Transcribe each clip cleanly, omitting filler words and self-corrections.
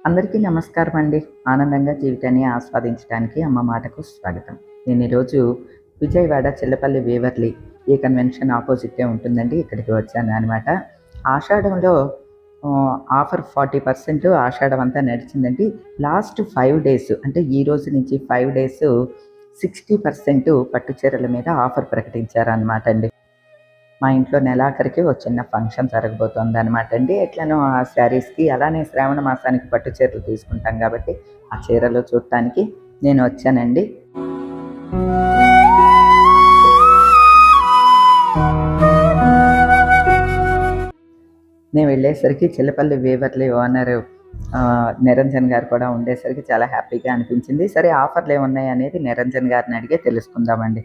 అందరికీ నమస్కారం అండి. ఆనందంగా జీవితాన్ని ఆస్వాదించడానికి అమ్మ మాటకు స్వాగతం. నేను ఈరోజు విజయవాడ చిల్లపల్లి వేవర్లీ ఏ కన్వెన్షన్ ఆపోజిటే ఉంటుందండి. ఇక్కడికి వచ్చాను అనమాట. ఆషాఢంలో ఆఫర్ 40% ఆషాఢం అంతా నడిచిందండి. లాస్ట్ 5 డేస్ అంటే ఈ రోజు నుంచి 5 డేస్ 60% పట్టు చీరల మీద ఆఫర్ ప్రకటించారనమాట అండి. మా ఇంట్లో నెలాఖరికి ఒక చిన్న ఫంక్షన్ జరగబోతోంది అనమాట అండి. ఎట్లనో ఆ శారీస్కి అలానే శ్రావణ మాసానికి పట్టు చీరలు తీసుకుంటాం కాబట్టి ఆ చీరలు చూడటానికి నేను వచ్చానండి. నేను వెళ్ళేసరికి చిల్లపల్లి వేవర్లీ ఓనర్ నిరంజన్ గారు కూడా ఉండేసరికి చాలా హ్యాపీగా అనిపించింది. సరే ఆఫర్లు ఏమున్నాయి అనేది నిరంజన్ గారిని అడిగే తెలుసుకుందామండి.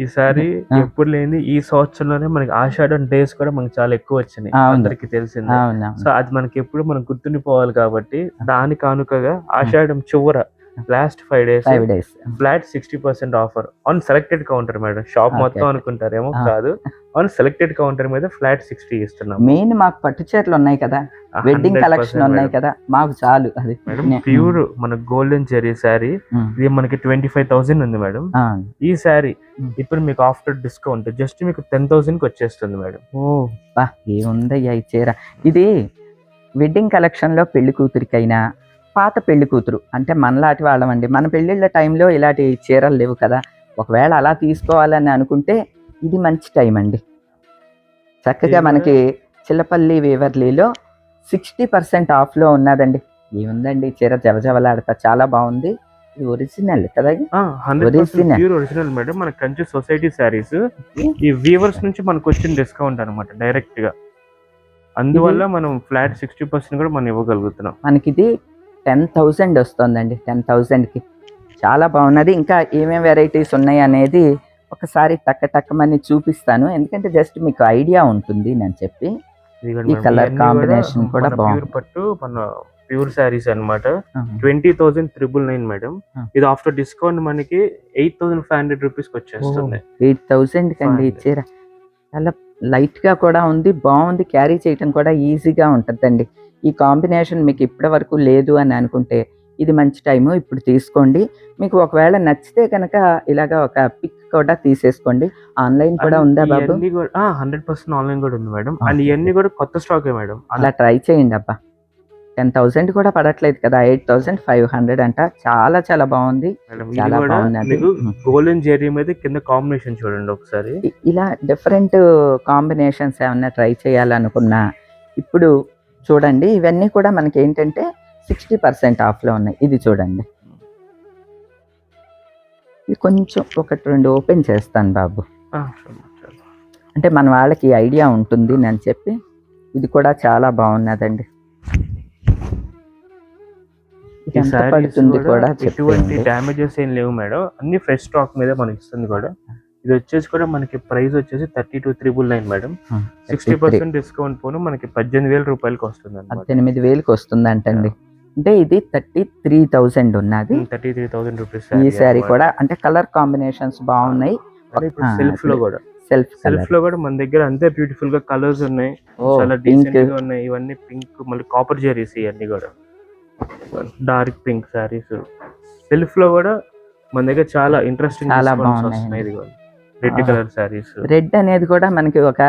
ఈసారి ఎప్పుడు లేని ఈ సంవత్సరంలోనే మనకి ఆషాఢం డేస్ కూడా మనకి చాలా ఎక్కువ వచ్చినాయి, అందరికి తెలిసింది. సో అది మనకి ఎప్పుడు మనం గుర్తుండిపోవాలి కాబట్టి దాని కానుకగా ఆషాఢం చివర last 5 days flat 60% offer on selected counter madam. Shop మొత్తం అనుకుంటారేమో, కాదు, ఆన్ సెలెక్టెడ్ కౌంటర్ మీద ఫ్లాట్ 60 ఇస్తున్నాం. మెయిన్ మాకు పట్టు చీరలు ఉన్నాయి కదా, వెడ్డింగ్ కలెక్షన్ ఉన్నాయి కదా, మాకు చాలు. అది మేడం ప్యూర్ మన గోల్డెన్ జెరీ శారీ, ఇది మనకి 25,000 ఉంది మేడం. ఈ శారీ ఇప్పుడు మీకు ఆఫ్టర్ డిస్కౌంట్ జస్ట్ మీకు 10,000 కి వచ్చేస్తుంది మేడం. ఓ బా, ఏముందయ్యా ఈ చీర. ఇది వెడ్డింగ్ కలెక్షన్ లో పెళ్లి కూతురికైనా, పాత పెళ్లి కూతురు అంటే మనలాంటి వాళ్ళమండి, మన పెళ్ళిళ్ళ టైంలో ఇలాంటి చీరలు లేవు కదా, ఒకవేళ అలా తీసుకోవాలని అనుకుంటే ఇది మంచి టైం అండి. చక్కగా మనకి చిల్లపల్లి వేవర్లీలో 60% ఆఫ్లో ఉన్నదండి. ఏముందండి చీర జవజవలాడతా, చాలా బాగుంది. ఇది ఒరిజినల్ కదా, ఒరిజినల్ మేడం. మన కంచి సొసైటీ శారీస్ ఈ వీవర్స్ నుంచి మనకు వచ్చిన డిస్కౌంట్ అనమాట డైరెక్ట్ గా, అందువల్ల మనం ఫ్లాట్ 60% కూడా మనం ఇవ్వగలుగుతున్నాం. మనకి ఇది 10,000 వస్తుందండి. 10,000కి చాలా బాగున్నది. ఇంకా ఏమేమి వెరైటీస్ ఉన్నాయి అనేది ఒకసారి టక్కమని చూపిస్తాను, ఎందుకంటే జస్ట్ మీకు ఐడియా ఉంటుంది నేను చెప్పి. ఈ కలర్ కాంబినేషన్ కూడా బాగుంది. పట్టు మన ప్యూర్ శారీస్ అనమాట. 20,999 మేడం. ఇది ఆఫ్టర్ డిస్కౌంట్ మనకి 8,500 రూపీస్ వచ్చేస్తుంది. 8,000 కండి ఈ చీర. చాలా లైట్ గా కూడా ఉంది, బాగుంది. క్యారీ చేయటం కూడా ఈజీగా ఉంటుందండి. ఈ కాంబినేషన్ మీకు ఇప్పటి వరకు లేదు అని అనుకుంటే ఇది మంచి టైము, ఇప్పుడు తీసుకోండి. మీకు ఒకవేళ నచ్చితే కనుక ఇలాగా ఒక పిక్ కూడా తీసేసుకోండి. ఆన్లైన్ కూడా ఉందా బాబు? 100% ఆన్లైన్ కూడా ఉంది మేడం. అండ్ ఇవన్నీ కూడా కొత్త స్టాకే మేడం. అలా ట్రై చేయండి అబ్బా. 10,000 కూడా పడట్లేదు కదా, 8,500 అంట. చాలా చాలా బాగుంది. చాలా బాగుంది. గోల్డెన్ జెరీ మీద కింద కాంబినేషన్ చూడండి ఒకసారి. ఇలా డిఫరెంట్ కాంబినేషన్స్ ఏమన్నా ట్రై చేయాలనుకున్నా ఇప్పుడు చూడండి. ఇవన్నీ కూడా మనకి ఏంటంటే 60% ఆఫ్లో ఉన్నాయి. ఇది చూడండి, ఇది కొంచెం 1-2 ఓపెన్ చేస్తాను బాబు, అంటే మన వాళ్ళకి ఐడియా ఉంటుంది అని చెప్పి. ఇది కూడా చాలా బాగున్నదండి. ఎటువంటి డ్యామేజెస్ ఏం లేవు మేడం, అన్ని ఫ్రెష్ స్టాక్ మీద మనకి ఇస్తుంది కూడా. ఇది వచ్చేసి కూడా మనకి ప్రైస్ వచ్చేసి 32,999 మేడం. 60% డిస్కౌంట్ పోను మనకి 18,000 రూపాయలకి వస్తుంది. 18,000కి వస్తుంది అంటండి. అంటే ఇది 33,000 ఉన్నది. 33,000 రూపీస్ ఈ శారీ కూడా. అంటే కలర్ కాంబినేషన్స్ బాగున్నాయి. సెల్ఫ్ లో కూడా మన దగ్గర అంతే బ్యూటిఫుల్ గా కలర్స్ ఉన్నాయి, చాలా డీసెంట్ గా ఉన్నాయి. ఇవన్నీ పింక్, మళ్ళీ కాపర్ జెరీస్, ఇవన్నీ కూడా డార్క్ పింక్ శారీస్. సెల్ఫ్ లో కూడా మన దగ్గర చాలా interesting red colour saris. Red అనేది కూడా మనకి ఒక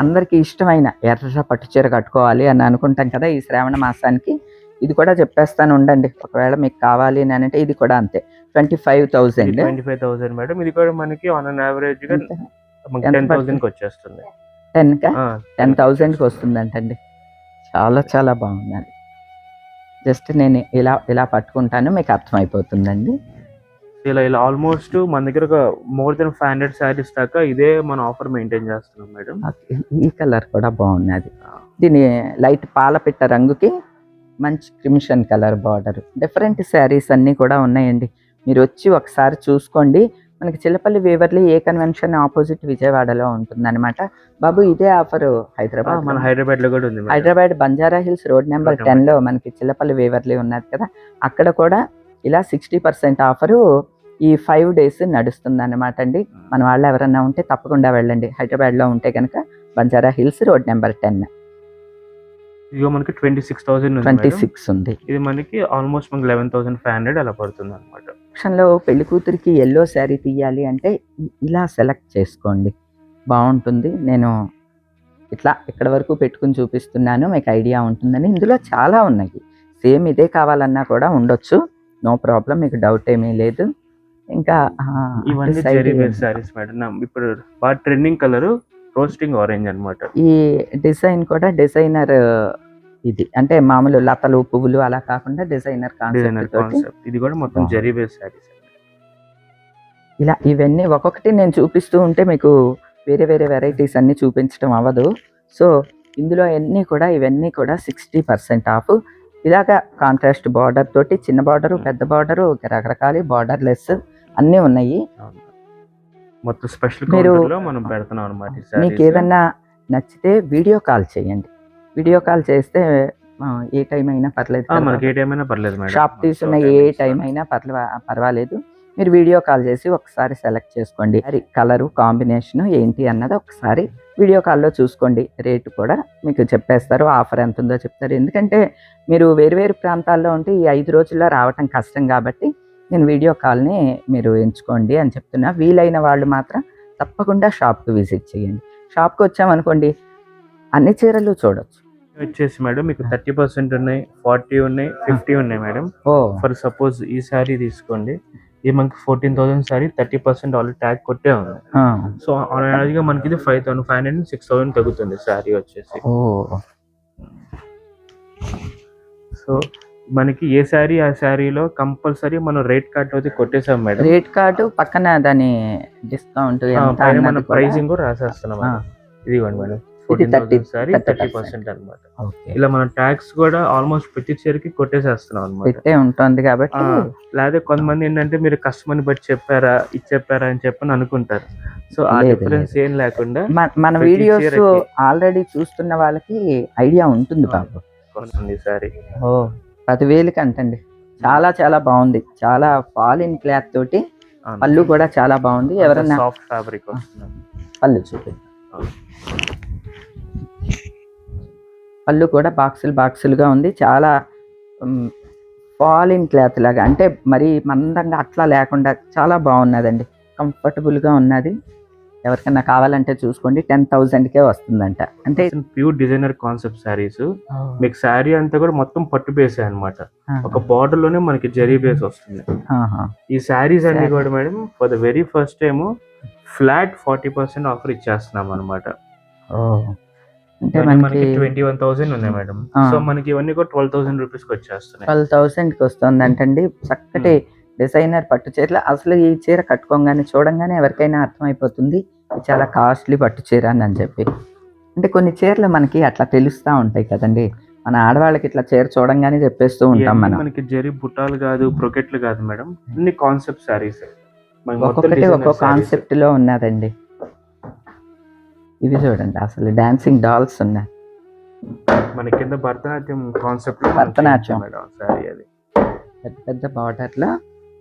అందరికి ఇష్టమైన ఎర్ర పట్టు చీర కట్టుకోవాలి అని అనుకుంటాం కదా ఈ శ్రావణ మాసానికి. ఇది కూడా చెప్పేస్తాను ఉండండి, ఒకవేళ మీకు కావాలి అని అంటే. ఇది కూడా అంతే 25,000 మేడం. ఇది కూడా మనకి ఆన్ అన్ యావరేజ్ గా 10,000 కి వచ్చేస్తుంది. 10,000కి వస్తుంది అంటండి. చాలా చాలా బాగుందండి. జస్ట్ నేను ఇలా పట్టుకుంటాను, మీకు అర్థమైపోతుందండి. ఇలా ఆల్మోస్ట్ మన దగ్గర ఒక మోర్ దెన్ 500 శారీస్ దాకా ఇదే మన ఆఫర్ మెయింటైన్ చేస్తున్నాం మేడం. ఈ కలర్ కూడా బాగున్నది. దీని లైట్ పాలపిట్ట రంగుకి మంచి crimson colour border. Different saris అన్నీ కూడా ఉన్నాయండి. మీరు వచ్చి ఒకసారి చూసుకోండి. మనకి చిల్లపల్లి వేవర్లీ ఏ కన్వెన్షన్ ఆపోజిట్ విజయవాడలో ఉంటుంది అనమాట బాబు. ఇదే ఆఫర్ హైదరాబాద్, మన హైదరాబాద్ లో కూడా ఉంది. Hyderabad Banjara Hills road number 10లో మనకి చిల్లపల్లి వేవర్లీ ఉన్నది కదా, అక్కడ కూడా ఇలా 60% ఆఫరు ఈ 5 డేస్ నడుస్తుంది అనమాట అండి. మన వాళ్ళు ఎవరన్నా ఉంటే తప్పకుండా వెళ్ళండి. హైదరాబాద్లో ఉంటే కనుక బంజారా హిల్స్ రోడ్ నెంబర్ 10. ఇదిగో మనకి 26,000 ఉంది మేడం. 26 ఉంది. ఇది మనకి ఆల్మోస్ట్ మనకి 11,500 అలా పడుతుంది అనమాట. ఆప్షన్లో పెళ్లి కూతురికి ఎల్లో శారీ తీయాలి అంటే ఇలా సెలెక్ట్ చేసుకోండి, బాగుంటుంది. నేను ఇట్లా ఇక్కడ వరకు పెట్టుకుని చూపిస్తున్నాను, మీకు ఐడియా ఉంటుందని. ఇందులో చాలా ఉన్నాయి, సేమ్ ఇదే కావాలన్నా కూడా ఉండొచ్చు, నో ప్రాబ్లం, మీకు డౌట్ ఏమీ లేదు. ఇంకా ఇవన్నీ జెరీ బేస్ సారీస్ మేడం. ఇప్పుడు బాగా ట్రెండింగ్ కలర్ రోస్టింగ్ ఆరెంజ్ అన్నమాట. ఈ డిజైన్ కూడా డిజైనర్, ఇది అంటే మామూలు లతలు పువ్వులు అలా కాకుండా డిజైనర్ కాన్సెప్ట్. ఇది కూడా మొత్తం జెరీ బేస్ సారీస్. ఇలా ఇవన్నీ ఒక్కొక్కటి నేను చూపిస్తూ ఉంటే మీకు వేరే వేరే వెరైటీస్ అన్ని చూపించడం అవ్వదు. సో ఇందులో అన్నీ కూడా ఇవన్నీ కూడా 60% ఆఫ్. ఇలాగా కాంట్రాస్ట్ బార్డర్ తోటి, చిన్న బార్డరు, పెద్ద బార్డరు, రకరకాల బార్డర్ లెస్ అన్నీ ఉన్నాయి. మొత్తం స్పెషల్ కౌంటర్లో మనం పెడుతున్నాం అన్నమాట. మీకు ఏదన్నా నచ్చితే వీడియో కాల్ చేయండి. వీడియో కాల్ చేస్తే ఏ టైం అయినా పర్లేదు, మనకి ఏ టైం అయినా పర్లేదు మేడం. షాప్ తీసుకున్న ఏ టైం అయినా పర్వాలేదు. మీరు వీడియో కాల్ చేసి ఒకసారి సెలెక్ట్ చేసుకోండి. అది కలరు కాంబినేషన్ ఏంటి అన్నది ఒకసారి వీడియో కాల్లో చూసుకోండి. రేటు కూడా మీకు చెప్పేస్తారు, ఆఫర్ ఎంత ఉందో చెప్తారు. ఎందుకంటే మీరు వేరు ప్రాంతాల్లో ఉంటే ఈ 5 రోజుల్లో రావటం కష్టం కాబట్టి నేను వీడియో కాల్ని మీరు ఎంచుకోండి అని చెప్తున్నా. వీలైన వాళ్ళు మాత్రం తప్పకుండా షాప్కి విజిట్ చేయండి. షాప్కి వచ్చామనుకోండి అన్ని చీరలు చూడొచ్చు. వచ్చేసి మేడం మీకు 30% ఉన్నాయి, 40 ఉన్నాయి, 50 ఉన్నాయి మేడం. ఫర్ సపోజ్ ఈ శారీ తీసుకోండి, ఇది మనకి 14,000 శారీ, 30% ఆల్రెడీ ట్యాగ్ కొట్టే ఉంది. సో గా మనకి ఇది 5,500 6,000 తగ్గుతుంది శారీ వచ్చేసి. సో మనకి ఏ శారీ ఆ శారీలో కంపల్సరీ మనం రేట్ కార్డ్ అయితే కొట్టేసాం మేడం. రేట్ కార్డు పక్కన దాని డిస్కౌంట్ మన ప్రైసింగ్ కూడా రాసేస్తున్నాం. ఇదిగోండి మేడం, 14,000 శారీ 30% అనమాట. ఇలా మన ట్యాక్స్ కూడా ఆల్మోస్ట్ ప్రతి చీరకి కొట్టేసేస్తున్నాం అనమాట. ఉంటుంది కాబట్టి. లేదా కొంతమంది ఏంటంటే మీరు కస్టమర్ని బట్టి చెప్పారా అని చెప్పని అనుకుంటారు. సో ఆ డిఫరెన్స్ ఏం లేకుండా మన వీడియోస్ ఆల్రెడీ చూస్తున్న వాళ్ళకి ఐడియా ఉంటుంది బాబు. సారీ 10,000కి అంటండి. చాలా బాగుంది, చాలా ఫాల్ ఇన్ క్లాత్ తోటి. పళ్ళు కూడా చాలా బాగుంది. ఎవరన్నా సాఫ్ట్ ఫ్యాబ్రిక్ వస్తుంది. పళ్ళు చూపి, పళ్ళు కూడా బాక్సులుగా ఉంది. చాలా ఫాల్ ఇన్ క్లాత్ లాగా, అంటే మరీ మందంగా అట్లా లేకుండా చాలా బాగున్నదండి, కంఫర్టబుల్గా ఉన్నది. ఎవరికన్నా కావాలంటే చూసుకోండి, 10,000కే వస్తుందంట. అంటే ప్యూర్ డిజైనర్ కాన్సెప్ట్ శారీస్. మీకు శారీ అంతా కూడా మొత్తం పట్టు బేసే అనమాట. ఒక బార్డర్ లోనే మనకి జరీ బేస్ వస్తుంది. ఈ శారీస్ అన్ని కూడా madam for the very first time flat 40% offer ఇచ్చేస్తున్నాం అనమాట. అంటే మనకి 21,000 ఉన్నాయి మేడం. సో మనకి ఇవన్నీ కూడా 12,000 రూపీస్కి వచ్చేస్తున్నాయి. 12,000కి వస్తుంది అంటండి. చక్కటి డిజైనర్ పట్టు చీరలు. అసలు ఈ చీర కట్టుకోగానే చూడంగానే ఎవరికైనా అర్థమైపోతుంది చాలా కాస్ట్లీ పట్టు చీర అని చెప్పి. అంటే కొన్ని చీరలు మనకి అట్లా తెలుస్తూ ఉంటాయి కదండి, మన ఆడవాళ్ళకి ఇట్లా చీర చూడంగానే చెప్పేస్తూ ఉంటాం. మనకి జరీ బుట్టాలు కాదు, బ్రొకెట్లు కాదు మేడం, అన్ని కాన్సెప్ట్ శారీస్. ఒక్కొక్కటి ఒక్కో కాన్సెప్ట్ లో ఉన్నదండి. ఇవి చూడండి, అసలు డాన్సింగ్ డాల్స్ ఉన్నాయి. మన కింద భరతనాట్యం కాన్సెప్ట్, భరతనాట్యం శారీ, అది పెద్ద బార్డర్లో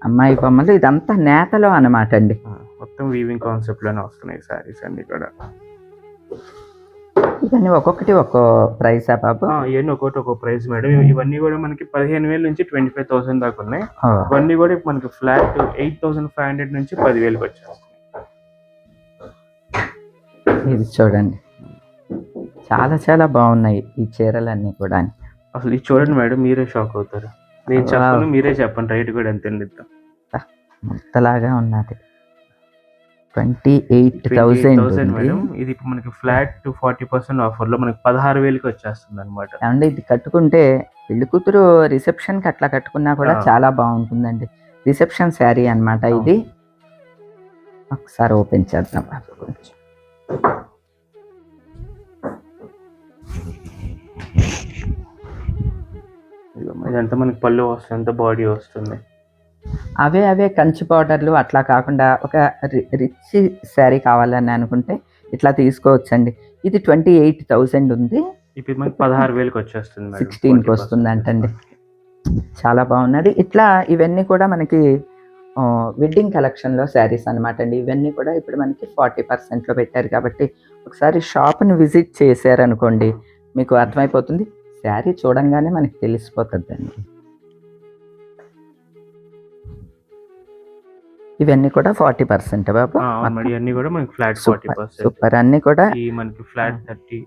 అమ్మాయి బొమ్మలు. ఇదంతా నేతలో అన్నమాట అండి, మొత్తం వీవింగ్ కాన్సెప్ట్ లోనే వస్తున్నాయి సారీస్ అన్ని కూడా. ఇవన్నీ ఒక్కొక్కటి ఒక్కో ప్రైస్ బాబు? ఇవన్నీ ఒక్కొక్క ప్రైస్ మేడం. ఇవన్నీ కూడా మనకి 15,000 నుంచి 25,000 దాకా ఉన్నాయి. ఇవన్నీ కూడా మనకి ఫ్లాట్ 8,500 నుంచి 10,000కి వచ్చేస్తాయి. ఇది చూడండి, చాలా బాగున్నాయి ఈ చీరలన్నీ కూడా. అసలు ఇది చూడండి మేడం, మీరే షాక్ అవుతారు. నేను చెప్పను, మీరే చెప్పండి రైట్ కూడా ఎంత మొత్తలాగా ఉన్నది. 28,000 మేడం. ఇది మనకి ఫ్లాట్ 40% ఆఫర్ లో మనకి 16,000కి వచ్చేస్తుంది అనమాట. అంటే ఇది కట్టుకుంటే పెళ్లి కూతురు రిసెప్షన్ కి అట్లా కట్టుకున్నా కూడా చాలా బాగుంటుందండి. రిసెప్షన్ శారీ అన్నమాట ఇది. ఒకసారి ఓపెన్ చేద్దాం. ఇదంతా మనకి పళ్ళు వస్తుంది, ఎంత బాడీ వస్తుంది. అవే కంచి బార్డర్లు అట్లా కాకుండా ఒక రిచ్ శారీ కావాలని అనుకుంటే ఇట్లా తీసుకోవచ్చండి. ఇది 28,000 ఉంది. ఇప్పుడు మనకి 16,000కి వచ్చేస్తుంది, 16కి వస్తుంది అంటండి. చాలా బాగున్నది. ఇట్లా ఇవన్నీ కూడా మనకి వెడ్డింగ్ కలెక్షన్లో శారీస్ అనమాట అండి. ఇవన్నీ కూడా ఇప్పుడు మనకి 40%లో పెట్టారు కాబట్టి ఒకసారి షాప్ని విజిట్ చేశారనుకోండి మీకు అర్థమైపోతుంది. శారీ చూడంగానే మనకి తెలిసిపోతుందండి. ఇవన్నీ కూడా 40% బాబు. ఇవన్నీ కూడా మనకి ఫ్లాట్ 40%. సూపర్. అన్ని కూడా మనకి ఫ్లాట్ 30,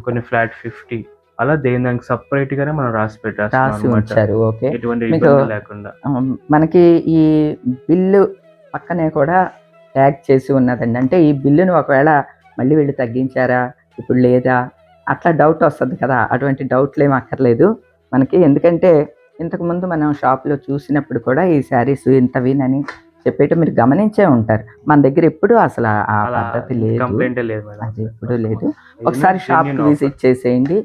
కొన్ని ఫ్లాట్ 50 అలా దానికి సపరేట్ గానే మనం రాసి ఉంచారు. ఓకే, ఎటువంటి ఇబ్బంది లేకుండా. మనకి ఈ బిల్లు పక్కనే కూడా ట్యాగ్ చేసి ఉన్నదండి. అంటే ఈ బిల్లును ఒకవేళ మళ్ళీ వీళ్ళు తగ్గించారా ఇప్పుడు లేదా అట్లా డౌట్ వస్తుంది కదా, అటువంటి డౌట్లు ఏమి అక్కర్లేదు మనకి. ఎందుకంటే ఇంతకుముందు మనం షాప్లో చూసినప్పుడు కూడా ఈ శారీస్ ఇంతవినని చెప్పేటి మీరు గమనించే ఉంటారు. మన దగ్గర ఎప్పుడు అసలు ఆ పద్ధతి లేదు, అది ఎప్పుడు లేదు. ఒకసారి షాప్కి విజిట్ చేసేయండి,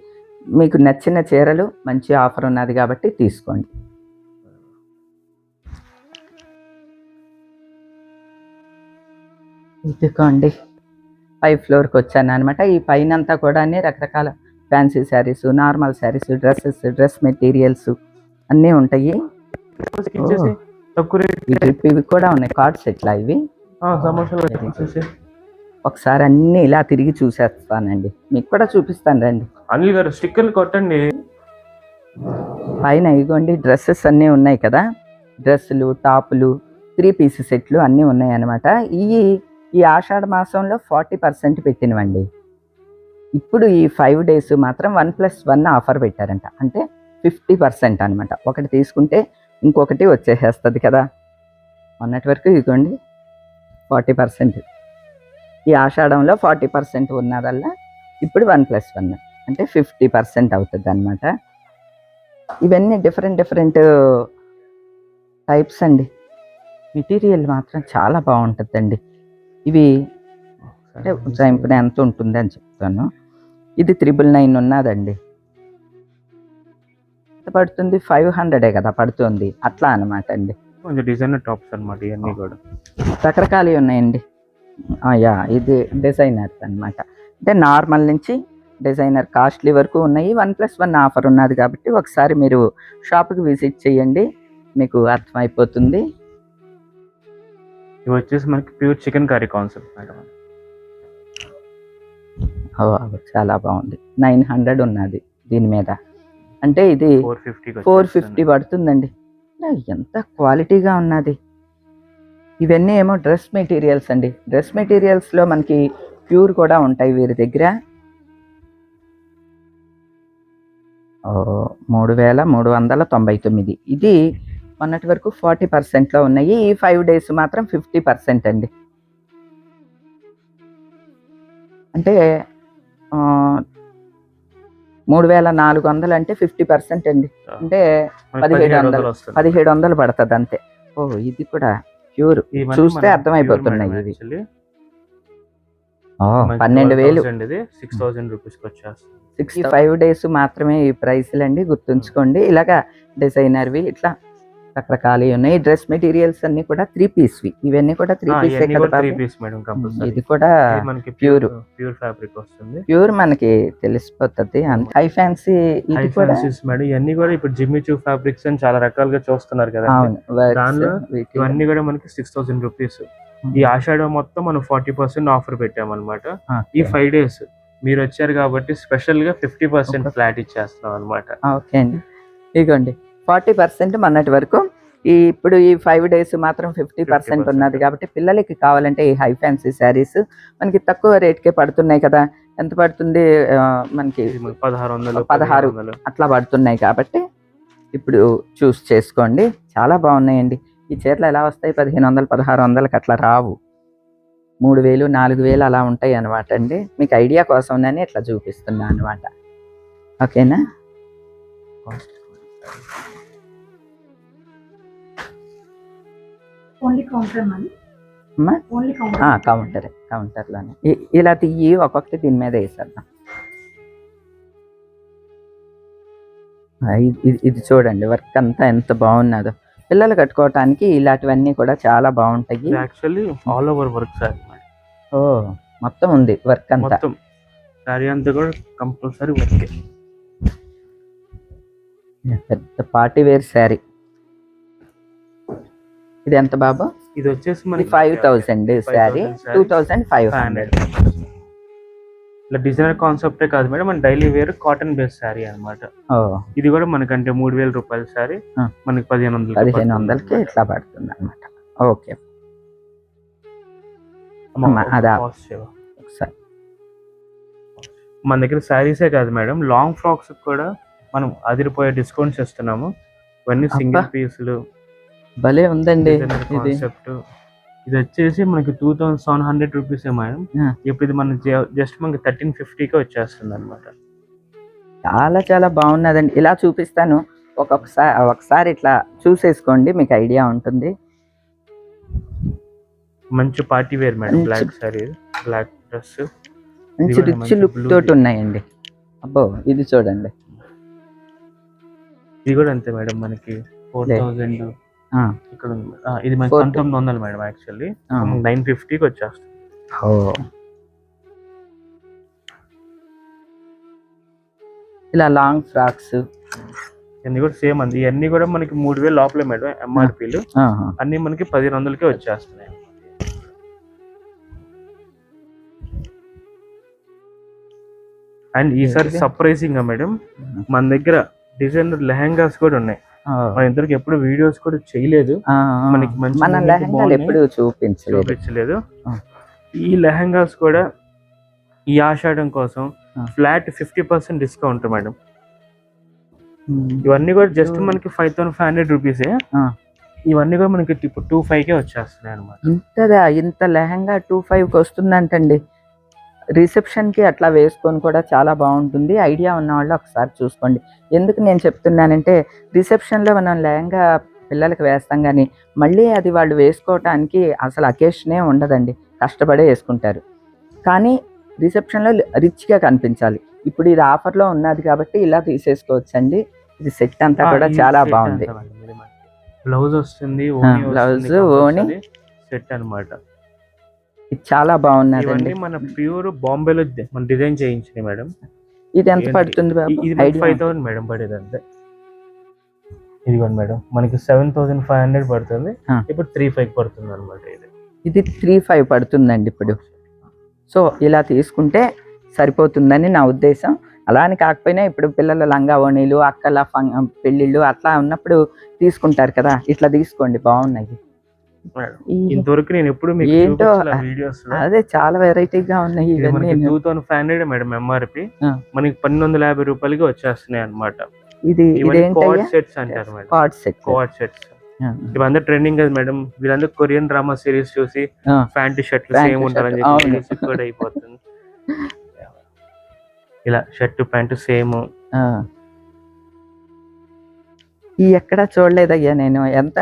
మీకు నచ్చిన చీరలు మంచి ఆఫర్ ఉన్నది కాబట్టి తీసుకోండి. ఇదిగోండి 5th ఫ్లోర్కి వచ్చాను అనమాట. ఈ పైన అంతా కూడా రకరకాల fancy saris, normal saris, dresses, dress materials అన్నీ ఉంటాయి. ఇవి కూడా ఉన్నాయి కార్డ్స్. ఎట్లా ఇవి ఒకసారి అన్ని ఇలా తిరిగి చూసేస్తానండి, మీకు కూడా చూపిస్తాను రండి. అనిల్ గారు స్టిక్కర్లు కొట్టండి. పైన ఇదిగోండి డ్రెస్సెస్ అన్నీ ఉన్నాయి కదా, డ్రెస్సులు, టాపులు, 3 పీస్ సెట్లు అన్నీ ఉన్నాయి అనమాట. ఈ ఆషాఢ మాసంలో 40% పెట్టినవండి. ఇప్పుడు ఈ 5 days మాత్రం 1+1 ఆఫర్ పెట్టారంట. అంటే 50% అనమాట. ఒకటి తీసుకుంటే ఇంకొకటి వచ్చేసేస్తుంది కదా. మొన్నటి వరకు ఇదిగోండి 40%. ఈ ఆషాఢంలో 40% ఉన్నదల్లా ఇప్పుడు 1+1 అంటే 50% అవుతుంది అనమాట. ఇవన్నీ డిఫరెంట్ టైప్స్ అండి. మెటీరియల్ మాత్రం చాలా బాగుంటుందండి. ఇవి అంటే ఉజ్జాయింపున ఎంత ఉంటుంది అని చెప్తాను. ఇది 999 ఉన్నదండి. పడుతుంది 500 కదా పడుతుంది, అట్లా అనమాట అండి. కొంచెం డిజైనర్ టాప్స్ అనమాట. ఇవన్నీ కూడా రకరకాలు ఉన్నాయండి. ఇది డిజైనర్ అనమాట. అంటే నార్మల్ నుంచి డిజైనర్ కాస్ట్లీ వరకు ఉన్నాయి. 1+1 ఆఫర్ ఉన్నది కాబట్టి ఒకసారి మీరు షాప్కి విజిట్ చేయండి, మీకు అర్థమైపోతుంది. ఇవి వచ్చేసి మనకి pure chicken curry concept madam. చాలా బాగుంది. 900 ఉన్నది దీని మీద. అంటే ఇది 450 పడుతుందండి. ఎంత క్వాలిటీగా ఉన్నది. ఇవన్నీ ఏమో డ్రెస్ మెటీరియల్స్ అండి. డ్రెస్ మెటీరియల్స్లో మనకి ప్యూర్ కూడా ఉంటాయి వీరి దగ్గర. 3399. ఇది మొన్నటి వరకు 40%లో ఉన్నాయి. ఈ 5 days మాత్రం 50% అండి. అంటే 3400 అంటే 50% అండి. అంటే 1700 పడుతుంది అంతే. ఇది కూడా ప్యూర్. చూస్తే అర్థమైపోతున్నాయి. ఇవి 12,000. 6000 రూపీస్కి వచ్చేస్తుంది. 65 days మాత్రమే ఈ ప్రైస్లు అండి, గుర్తుంచుకోండి. ఇలాగా డిజైనర్వి ఇట్లా రకరకాలు ఉన్నాయి. డ్రెస్ మెటీరియల్స్ అన్ని కూడా 3 పీస్వి. ఇవన్నీ కూడా 3 పీస్. ఇది కూడా ప్యూర్ ఫ్యాబ్రిక్ వస్తుంది. ప్యూర్ మనకి తెలిసిపోతుంది. హై ఫ్యాన్సీ ఇది కూడా మేడం. ఇవన్నీ కూడా ఇప్పుడు జిమ్మి చూ ఫ్యాబ్రిక్స్ అని చాలా రకాలుగా చూస్తున్నారు కదా. దానిలో ఇవన్నీ కూడా మనకి 6000 రూపీస్. ఈ ఆషాఢం మొత్తం మనం 40% ఆఫర్ పెట్టామన్నమాట. ఈ 5 days మీరు వచ్చారు కాబట్టి స్పెషల్ గా 50% ఫ్లాట్ ఇచ్చేస్తున్నాం అనమాట. ఓకే అండి. ఇదిగోండి 40% మొన్నటి వరకు. ఇప్పుడు ఈ 5 days మాత్రం 50% ఉన్నది కాబట్టి పిల్లలకి కావాలంటే ఈ హై ఫ్యాన్సీ శారీస్ మనకి తక్కువ రేట్కే పడుతున్నాయి కదా. ఎంత పడుతుంది మనకి? 1600 అట్లా పడుతున్నాయి కాబట్టి ఇప్పుడు చూస్ చేసుకోండి. చాలా బాగున్నాయండి. ఈ చీరలు ఎలా వస్తాయి? 1500 1600కి అట్లా రావు. 3000 4000 అలా ఉంటాయి అనమాట అండి. మీకు ఐడియా కోసం నేను ఇట్లా చూపిస్తున్నా అనమాట. ఓకేనా? కౌంటర్లోనే ఇలా తీయి, ఒక్కొక్కటి దీని మీద వేసేద్దాం. ఇది చూడండి వర్క్ అంతా ఎంత బాగున్నదో. పిల్లలు కట్టుకోవటానికి ఇలాంటివన్నీ కూడా చాలా బాగుంటాయి. Actually all over work sorry. మొత్తం ఉంది వర్క్ అంతా. సారీ అంతా కూడా కంపల్సరీ వర్క్. పెద్ద పార్టీ వేర్ శారీ. ఇది ఎంత బాబు? ఇది వచ్చేసి మనకి 5000 శారీ 2500. ఇలా డిజైనర్ కాన్సెప్టే కాదు మేడం, మన daily wear cotton base sari అన్నమాట. ఇది కూడా మనకంటే 3000 రూపాయల శారీ మనకి 1500కి ఇట్లా పడుతుంది అనమాట. ఓకే, ఒకసారి మన దగ్గర శారీసే కాదు మేడం, లాంగ్ ఫ్రాక్స్ కూడా మనం అదిరిపోయే డిస్కౌంట్స్ ఇస్తున్నాము. ఇవన్నీ సింగిల్ పీసులు, భలే ఉందండి కాన్సెప్ట్. ఇది వచ్చేసి మనకి 2700 రూపీస్ మేడం. ఇప్పుడు ఇది మన జస్ట్ మనకి 1350కి వచ్చేస్తుంది అనమాట. చాలా చాలా బాగున్నదండి. ఇలా చూపిస్తాను, ఒకసారి ఇట్లా చూసేసుకోండి, మీకు ఐడియా ఉంటుంది. మంచి party wear madam, black sari, black dress, మంచి రిచ్ లుక్ తోటి ఉన్నాయండి. అబ్బో ఇది చూడండి, ఇది కూడా అంతే మేడం, మనకి 4000 ఇక్కడ ఉంది. ఇది మనకి 1900 మేడం, యాక్చువల్లీ 950కి వచ్చేస్తుంది. ఇలా లాంగ్ ఫ్రాక్స్ ఇవన్నీ కూడా సేమ్ అండి. ఇవన్నీ కూడా మనకి 3000 లోపలే మేడం ఎంఆర్పీలు. అన్ని మనకి 1500కే వచ్చేస్తున్నాయి. అండ్ ఈసారి సర్ప్రైజింగ్ గా మేడం మన దగ్గర డిజైనర్ లెహంగాస్ కూడా ఉన్నాయి. మన ఇద్దరికి ఎప్పుడు వీడియోస్ కూడా చేయలేదు, మనకి మంచి చూపించలేదు. ఈ లెహంగాస్ కూడా ఈ ఆషాఢం కోసం ఫ్లాట్ 50% డిస్కౌంట్ మేడం. ఇవన్నీ కూడా జస్ట్ మనకి 5500 రూపీసే. ఇవన్నీ కూడా మనకి 25కే వచ్చేస్తున్నాయి అనమాట. ఇంత లెహంగా 25కి వస్తుందంటండి. రిసెప్షన్ కి అట్లా వేసుకొని కూడా చాలా బాగుంటుంది. ఐడియా ఉన్న వాళ్ళు ఒకసారి చూసుకోండి. ఎందుకు నేను చెప్తున్నానంటే, రిసెప్షన్ లో మనం లెహంగా పిల్లలకి వేస్తాం, కానీ మళ్ళీ అది వాళ్ళు వేసుకోవటానికి అసలు అకేషనే ఉండదండి, కష్టపడే వేసుకుంటారు. కానీ రిసెప్షన్ లో రిచ్ గా కనిపించాలి. ఇప్పుడు ఇది ఆఫర్ లో ఉన్నది కాబట్టి ఇలా తీసేసుకోవచ్చండి. ఇది సెట్ అంతా కూడా చాలా బాగుంది. బ్లౌజ్ వస్తుంది, బ్లౌజ్ ఓని సెట్ అన్నమాట. ఇది చాలా బాగున్నదండి. మన ప్యూర్ బాంబేలో మన డిజైన్ చేయించింది మేడం. ఇది ఎంత పడుతుంది బాబు? ఇది 5000 మేడం పడేది అంతే. ఇదిగోండి మేడం, మనకి 7500 పడుతుంది, ఇప్పుడు 35 పడుతుంది అనమాట. ఇది 35 పడుతుందండి ఇప్పుడు. సో ఇలా తీసుకుంటే సరిపోతుందని నా ఉద్దేశం. అలా అని కాకపోయినా ఇప్పుడు పిల్లల లంగా ఓణీలు, అక్కల పెళ్ళిళ్ళు అట్లా ఉన్నప్పుడు తీసుకుంటారు కదా, ఇట్లా తీసుకోండి, బాగున్నాయి. ఇంతవరకు నేను ఎప్పుడు ఏంటో అదే చాలా వెరైటీగా ఉన్నాయి. 2500 మేడం ఎంఆర్పి, మనకి 1250 రూపాయలకి వచ్చేస్తున్నాయి అనమాట. ఇది కార్డ్ సెట్స్ అంటారు మేడం. కార్డ్ సెట్స్ ఇవంతా ట్రెండింగ్ కదా మేడం. వీళ్ళందరూ కొరియన్ డ్రామా సిరీస్ చూసి ప్యాంటు షర్ట్లు సేమ్ ఉంటారని చెప్పి కూడా అయిపోతుంది. ఇలా షర్ట్ ప్యాంటు సేమ్. ఈ ఎక్కడ చూడలేదయ్యా నేను. ఎంత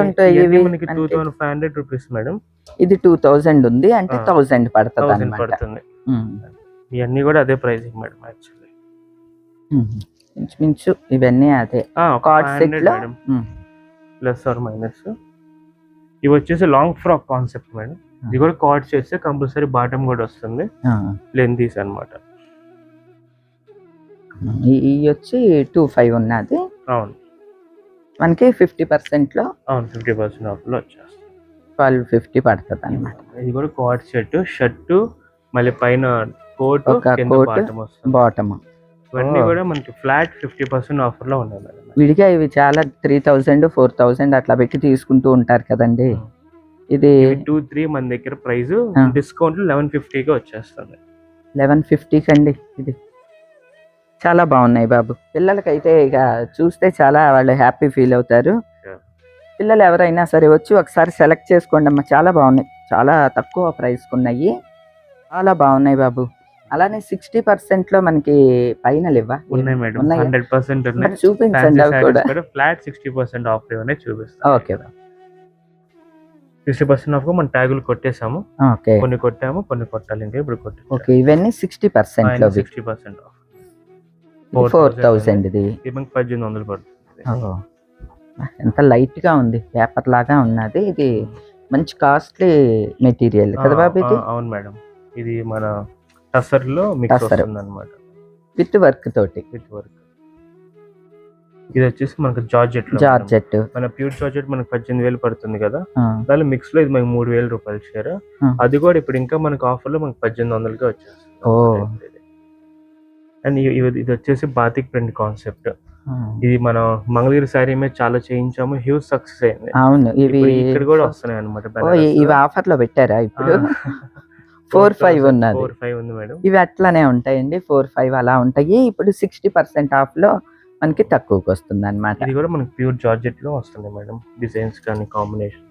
ఉంటాయి ఇవి? మనకి 2500 రూపీస్ మేడం. ఇది 2000 ఉంది అంటే 1000 పడుతుంది. ఇవన్నీ కూడా అదే ప్రైసింగ్ మేడం యాక్చువల్లీ. ఇంచుమించు ఇవన్నీ అదే కార్డ్ సెట్ లో ప్లస్ ఆర్ మైనస్. ఇవి వచ్చేసి లాంగ్ ఫ్రాక్ కాన్సెప్ట్ మేడం. ఇది కూడా కార్డ్ చేస్తే కంపల్సరీ బాటమ్ కూడా వస్తుంది, లెంతీస్ అన్నమాట. ఈ వచ్చి 25 ఉన్నది. అవును, మనకి 50% లో 50% ఆఫ్ లో వచ్చేస్తుంది. 1250 పడుతుంది అనమాట. ఇది కూడా కార్డ్ సెట్, షర్ట్, మళ్ళీ పైన కోట్, బాటమ్, ఇవన్నీ కూడా మనకి ఫ్లాట్ 50% ఆఫర్ లో ఉన్నాయి మేడం. విడిగా ఇవి చాలా 3000 4000 అట్లా పెట్టి తీసుకుంటూ ఉంటారు కదండి. ఇది 2-3 మన దగ్గర ప్రైస్ డిస్కౌంట్ 1150కి వచ్చేస్తుంది. 1150కి అండి. ఇది చాలా బాగున్నాయి బాబు. పిల్లలకైతే ఇక చూస్తే చాలా వాళ్ళు హ్యాపీ ఫీల్ అవుతారు. పిల్లలు ఎవరైనా సరే వచ్చి ఒకసారి సెలెక్ట్ చేసుకోండి అమ్మా, చాలా బాగున్నాయి. చాలా తక్కువ ప్రైస్ ఉన్నాయి, చాలా బాగున్నాయి బాబు. అలానే 60% లో మనకి పైన లేవా? ఉన్నాయి మేడం, 100% ఉన్నాయి. చూపించండి అవి కూడా. ఫ్లాట్ 60% ఆఫ్ ఇవన్నీ చూపిస్తాం. ఓకే, 60% ఆఫ్ మనం ట్యాగులు కొట్టేసాము. కొన్ని కొట్టాము, కొన్ని కొట్టాలి ఇంకా ఇప్పుడు కొట్టాము. ఓకే, ఇవన్నీ 60% లో 60% ఆఫ్. 4000 ఇది 1800 పడుతుంది. ఎంత లైట్ గా ఉంది, పేపర్ లాగా ఉన్నది. ఇది మంచి కాస్ట్లీ మెటీరియల్ కదా బాబు ఇది? అవును మేడం, ఇది మన టసర్ లో మిక్స్ అవుతుంది అన్నమాట, విత్ వర్క్ తోటి. ఇది వచ్చేసి మనకు జార్జెట్. మన ప్యూర్ జార్జెట్ మనకు 18,000 పడుతుంది కదా, దాని మిక్స్ లో ఇది మనకి 3000 రూపాయలు షేర్. అది కూడా ఇప్పుడు ఇంకా మనకు ఆఫర్ లో మనకు 1800కి వచ్చేస్తుంది. అండ్ ఇది వచ్చేసి బాతిక్ ప్రింట్ కాన్సెప్ట్. ఇది మనం మంగళగిరి శారీ మీద చాలా చేయించాము, హ్యూజ్ సక్సెస్ అయింది. అవును, ఇవి ఇక్కడ కూడా వస్తున్నాయి అనమాట. ఇవి ఆఫర్ లో పెట్టారా ఇప్పుడు? 4-5 ఉన్నది. 4-5 ఉంది మేడం. ఇవి అట్లానే ఉంటాయండి, 4-5 అలా ఉంటాయి. ఇప్పుడు 60% ఆఫ్ లో మనకి తక్కువకి వస్తుంది అనమాట. ఇది కూడా మనకి ప్యూర్ జార్జెట్ లో వస్తుంది మేడం, డిజైన్స్ కానీ కాంబినేషన్.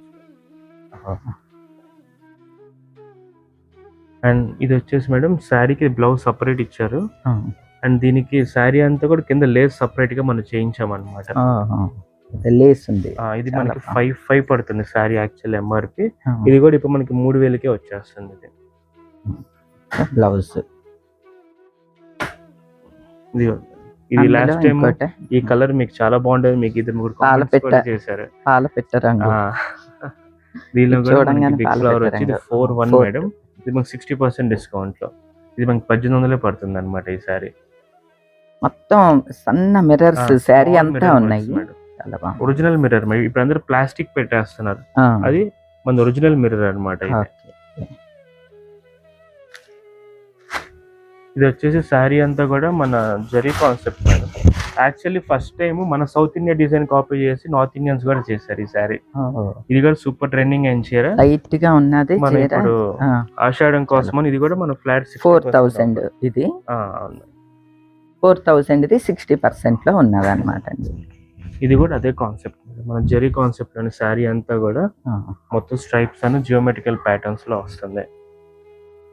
అండ్ ఇది వచ్చేసి మేడం శారీకి బ్లౌజ్ సపరేట్ ఇచ్చారు. అండ్ దీనికి శారీ అంతా కూడా కింద లేస్ సపరేట్ గా మనం చేయించామన్నమాట. లేస్ ఉంది. ఇది మనకి 5,500 పడుతుంది శారీ యాక్చువల్ ఎంఆర్పి. ఇది కూడా ఇప్పుడు మనకి 3,000కే వచ్చేస్తుంది. బ్లౌజ్ ఇది లాస్ట్ టైం ఈ కలర్ మీకు చాలా బాగుండేది, మీకు ఇది చేశారు. పాల పెట్ట రంగు. దీనిలో కూడా బిగ్ ఫ్లవర్ వచ్చి ఇది 4,1 మేడం. ఇది మనకి 60% డిస్కౌంట్ లో ఇది మనకి 1,800 పడుతుంది అనమాట. ఈ సారీ మొత్తం సన్న మిర్రర్స్ శారీ అంతా ఉన్నాయి. Original mirror. ఇప్పుడు అందరూ ప్లాస్టిక్ పెట్టేస్తున్నారు, అది మన ఒరిజినల్ మిర్రర్ అనమాట. ఇది వచ్చేసి శారీ అంతా కూడా మన zari concept madam. Actually first time మన సౌత్ ఇండియా డిజైన్ కాపీ చేసి నార్త్ ఇండియన్స్ కూడా చేశారు ఈ శారీ. ఇది కూడా సూపర్ ట్రెండింగ్ అయిన చీర, లైట్ గా ఉన్నది. మన ఇప్పుడు ఆషాఢం కోసం ఇది కూడా మన ఫ్లాట్ 4,000. ఇది 4,000 ఇది 60% లో ఉన్నది అనమాట. ఇది కూడా అదే కాన్సెప్ట్, మన జరీ కాన్సెప్ట్ లోని శారీ అంతా కూడా మొత్తం స్ట్రైప్స్ అని జియోమెట్రికల్ ప్యాటర్న్స్ లో వస్తుంది.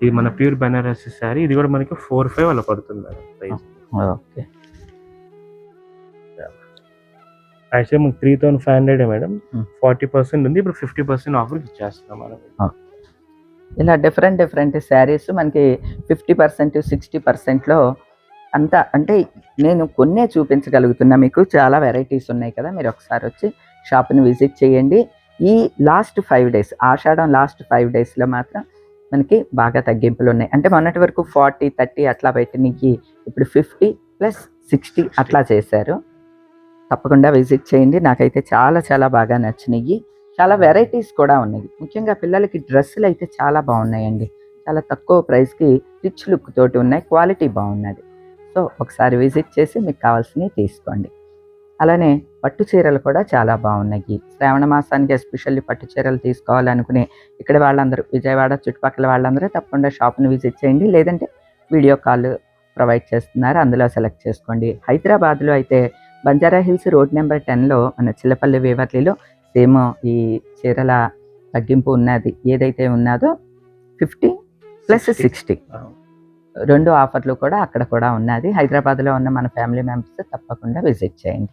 ఇది మన ప్యూర్ బెనారస్ శారీ. ఇది కూడా మనకి 4,500 అలా పడుతుంది మేడం ప్రైస్. ఓకే, యాక్చువల్లీ మనకి 3,500 మేడం. 40% ఉంది, ఇప్పుడు 50% ఆఫర్ ఇచ్చేస్తున్నాం మనం. ఇలా డిఫరెంట్ శారీస్ మనకి 50% 60% లో అంతా. అంటే నేను కొన్నే చూపించగలుగుతున్నా, మీకు చాలా వెరైటీస్ ఉన్నాయి కదా. మీరు ఒకసారి వచ్చి షాప్ని విజిట్ చేయండి. ఈ లాస్ట్ 5 days, ఆషాఢం లాస్ట్ 5 daysలో మాత్రం మనకి బాగా తగ్గింపులు ఉన్నాయి. అంటే మొన్నటి వరకు 40-30 అట్లా పెట్టినకి ఇప్పుడు 50+60 అట్లా చేశారు. తప్పకుండా విజిట్ చేయండి. నాకైతే చాలా బాగా నచ్చినాయి. చాలా వెరైటీస్ కూడా ఉన్నాయి. ముఖ్యంగా పిల్లలకి డ్రెస్సులు అయితే చాలా బాగున్నాయండి. చాలా తక్కువ ప్రైస్కి రిచ్ లుక్ తోటి ఉన్నాయి, క్వాలిటీ బాగున్నది. సో ఒకసారి విజిట్ చేసి మీకు కావాల్సినవి తీసుకోండి. అలానే పట్టు చీరలు కూడా చాలా బాగున్నాయి. శ్రావణ మాసానికి ఎస్పెషల్లీ పట్టు చీరలు తీసుకోవాలనుకునే ఇక్కడ వాళ్ళందరూ, విజయవాడ చుట్టుపక్కల వాళ్ళందరూ తప్పకుండా షాప్ని విజిట్ చేయండి. లేదంటే వీడియో కాల్ ప్రొవైడ్ చేస్తున్నారు, అందులో సెలెక్ట్ చేసుకోండి. హైదరాబాద్లో అయితే బంజారా హిల్స్ రోడ్ నెంబర్ 10లో మన చిల్లపల్లి వేవర్లీలో సేమ్ ఈ చీరల తగ్గింపు ఉన్నది. ఏదైతే ఉన్నదో 50+60 2 ఆఫర్లు కూడా అక్కడ కూడా ఉన్నది. హైదరాబాద్లో ఉన్న మన ఫ్యామిలీ మెంబర్స్ తప్పకుండా విజిట్ చేయండి.